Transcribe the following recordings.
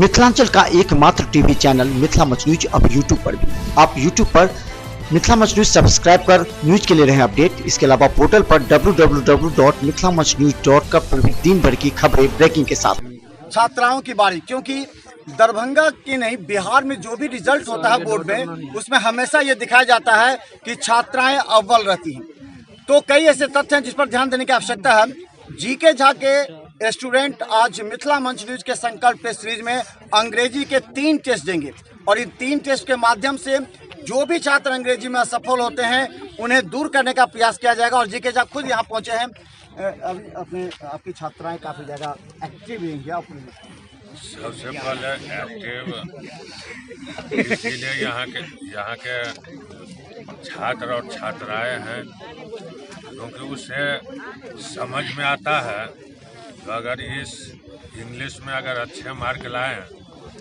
मिथिलांचल का एकमात्र TV channel Mithila much news अब यूट्यूब पर भी। आप यूट्यूब पर मिथिला मच न्यूज सब्सक्राइब कर न्यूज के लिए रहे अपडेट। इसके अलावा पोर्टल पर www.mithilamachnews.com पर भी दिन भर की खबरें ब्रेकिंग के साथ। छात्राओं की बारी, क्योंकि दरभंगा की नहीं बिहार में जो भी रिजल्ट होता है बोर्ड में, उसमें हमेशा ये दिखाया जाता है कि छात्राएं अव्वल रहती हैं। तो कई ऐसे तथ्य हैं जिस पर ध्यान देने की आवश्यकता है। जीके झा के स्टूडेंट आज मिथिला मंच न्यूज के संकल्प टेस्ट सीरीज में अंग्रेजी के 3 टेस्ट देंगे और इन 3 टेस्ट के माध्यम से जो भी छात्र अंग्रेजी में असफल होते हैं उन्हें दूर करने का प्रयास किया जाएगा। और जीके झा खुद यहाँ पहुँचे हैं। अभी आपकी छात्राएं काफ़ी ज़्यादा एक्टिव हैं। सबसे पहले एक्टिव इसीलिए यहाँ के छात्र और छात्राएं हैं क्योंकि उसे समझ में आता है तो अगर इस इंग्लिश में अगर अच्छे मार्क लाएं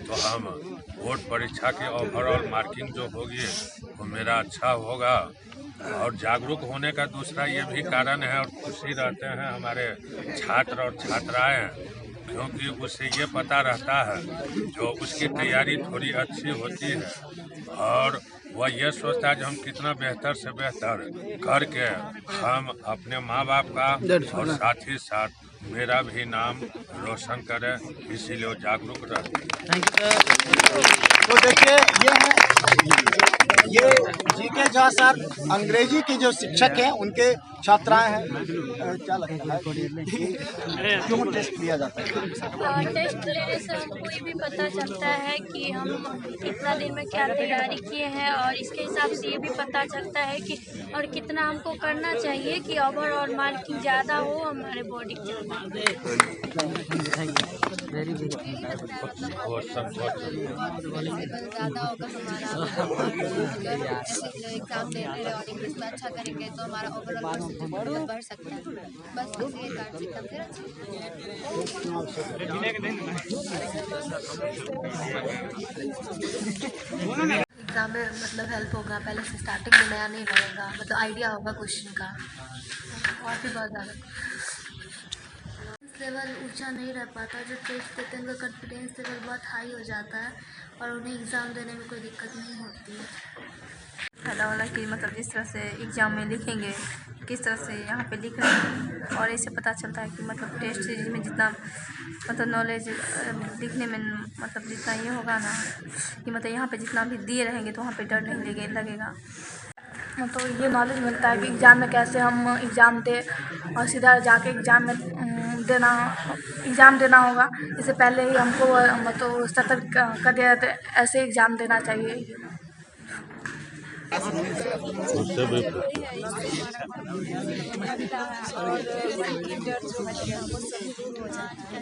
तो हम बोर्ड परीक्षा की ओवरऑल मार्किंग जो होगी वो मेरा अच्छा होगा। और जागरूक होने का दूसरा ये भी कारण है और खुशी रहते हैं हमारे छात्र और छात्राएं, क्योंकि उसे ये पता रहता है जो उसकी तैयारी थोड़ी अच्छी होती है और वह ये सोचता है कि हम कितना बेहतर से बेहतर करके हम अपने माँ बाप का और साथ ही साथ मेरा भी नाम रोशन करें, इसीलिए वो जागरूक रहते हैं। तो देखिए ये जीके झा सर अंग्रेजी के जो शिक्षक हैं उनके छात्राएं हैं। क्या लगता है क्यों टेस्ट लिया जाता है? टेस्ट लेने से हमको ये भी पता चलता है कि हम कितना दिन में क्या तैयारी किए हैं और इसके हिसाब से ये भी पता चलता है कि और कितना हमको करना चाहिए कि ओवरऑल मार्किंग ज़्यादा हो हमारे बॉडी के। ज़्यादा होगा हमारा एग्जाम दे रहे हैं और इंग्लिश में अच्छा करेंगे तो हमारा ओवरऑल परसेंटेज बढ़ सकता है। बस इसी कारण से एकदम फिर एग्जाम में मतलब हेल्प होगा। पहले से स्टार्टिंग में नया नहीं लगेगा, मतलब आइडिया होगा क्वेश्चन का और भी बहुत ज़्यादा लेवल ऊंचा नहीं रह पाता। जो टेस्ट देते हैं उनका कॉन्फिडेंस लेवल बहुत हाई हो जाता है और उन्हें एग्ज़ाम देने में कोई दिक्कत नहीं होती है। फायदा वाला कि मतलब जिस तरह से एग्ज़ाम में लिखेंगे, किस तरह से यहाँ पे लिख रहे हैं और इससे पता चलता है कि मतलब टेस्ट सीरीज में जितना मतलब नॉलेज लिखने में मतलब जितना ये होगा ना कि मतलब यहाँ पे जितना भी दिए रहेंगे तो वहाँ पे डर नहीं लगेगा। तो ये नॉलेज मिलता है कि एग्ज़ाम में कैसे हम एग्ज़ाम दें और सीधा जाके एग्ज़ाम देना होगा। इससे पहले ही हमको मतलब सतर्क कर दिया जाता है, ऐसे एग्ज़ाम देना चाहिए।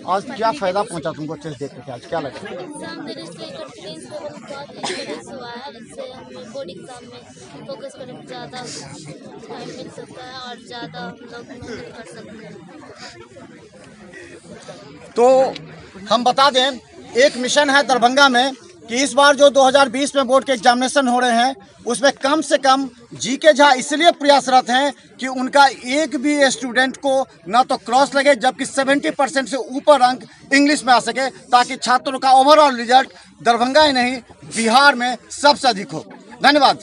आज क्या फ़ायदा पहुंचा तुमको टेस्ट देख के? आज क्या लगा? एग्जाम देने से कॉन्फिडेंस लेवल बहुत इंक्रीज हुआ है। इससे हमें बोर्ड एग्जाम में फोकस करने में ज़्यादा टाइम मिल सकता है और ज़्यादा हम लोग मेहनत कर सकते हैं। तो हम बता दें एक मिशन है दरभंगा में कि इस बार जो 2020 में बोर्ड के एग्जामिनेशन हो रहे हैं उसमें कम से कम जीके झा इसलिए प्रयासरत हैं कि उनका एक भी स्टूडेंट को ना तो क्रॉस लगे, जबकि 70% से ऊपर अंक इंग्लिश में आ सके, ताकि छात्रों का ओवरऑल रिजल्ट दरभंगा ही नहीं बिहार में सबसे अधिक हो। धन्यवाद।